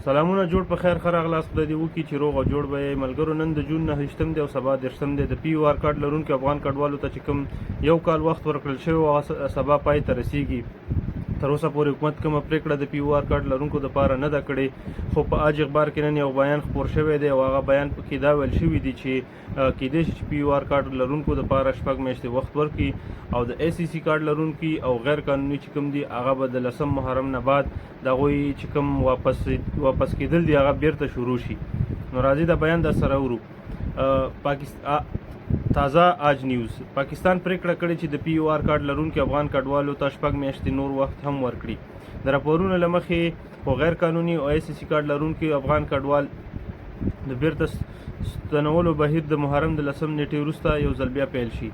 سلامونه جوړ په خیر ښه راغلاست. خدای دې وکړي چې روغ او جوړ به یې ملګرو. نن د جون 9 دی او سبا 10 دی. د پی یو آر کارډ لرونکو افغان کډوالو ته چې کوم یو کال وخت ورکړل شوی او سبا پای ته رسیږي. تر اوسه پورې حکومت کومه پرېکړه د پی یو آر کارډ لرونکو دپاره نه ده کړې، خو په اج اخبار کې نن یو بیان خپور شوی دی او هغه بیان کې دا ویل شوي دي چې کیدای شي چې پی یو آر کارډ لرونکو دپاره 6 میاشتې وخت ورکړي او د ای سی سی کارډ لرونکي او غیر قانوني چې کوم دي هغه به د 10 محرم نه بعد د هغوی چې کوم واپس کېدل دي هغه بیرته شروع شي. نو راځئ دا بیان در سره ورو. تازه آج نیوز پاکستان پریکړه کړې چې د پی یو آر کارډ لرونکو افغان کډوالو ته 6 میاشتې نور وخت هم ورکړي. د راپورونو له مخې خو غیر قانوني او ای سی سی کارډ لرونکي افغان کډوال د بیرته ستنولو بهیر د محرم د 10 نیټې وروسته یو ځل بیا پیل شي.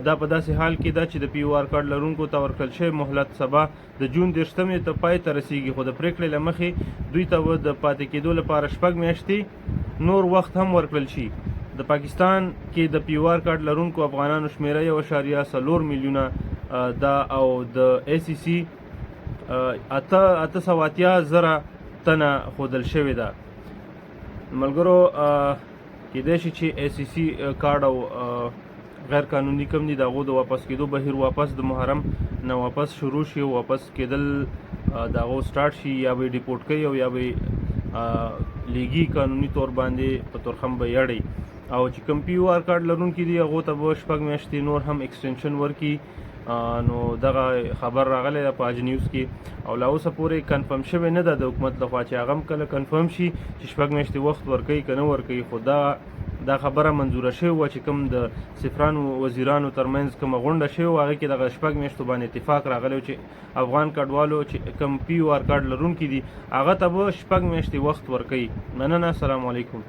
دا په داسې حال کې ده چې د پی یو آر کارډ لرونکو ته ورکړل شوی مهلت سبا د جون 10 ته پای ته رسیږي، خو د پریکړې له مخې دوی ته د پاتې کېدو لپاره 6 میاشتې نور وخت هم ورکړل شي. د پاکستان کې د پی یو آر کارډ لرونکو افغانانو شمیره 1.4 میلیونه دا او د ای سی سی 880,000 تنه ښودل شوې ده. ملګرو کیدای شي چې ای سی سی کارډ او غیر قانوني کم دي د هغو د واپس کېدو بهیر واپس د محرم نه واپس شروع شي او واپس کېدل د هغو سټارټ شي، یا به یې ډیپورټ کوي او یا به یې لیګي قانوني طور باندې په تورخم به یړي. او چې کوم پی یو آر کارډ لرونکي دي هغو ته به 6 میاشتې نور هم ایکسټینشن ورکړي. نو دغه خبر راغلی ده په آج نیوز کې او لا اوسه پورې کنفرم شوی نه ده د حکومت لخوا چې هغه هم کله کنفرم شي چې 6 میاشتې وخت ورکوي که نه ورکوي. خو دا خبره منظوره شوې وه چې کوم د صفرانو وزیرانو ترمنځ کومه غونډه شوې وه هغې کې دغه 6 میاشتو باندې اتفاق راغلی و چې افغان کډوالو چې کوم پی یو آر کارډ لرونکي دي هغه ته به 6 میاشتې وخت ورکوي. مننه، السلام علیکم.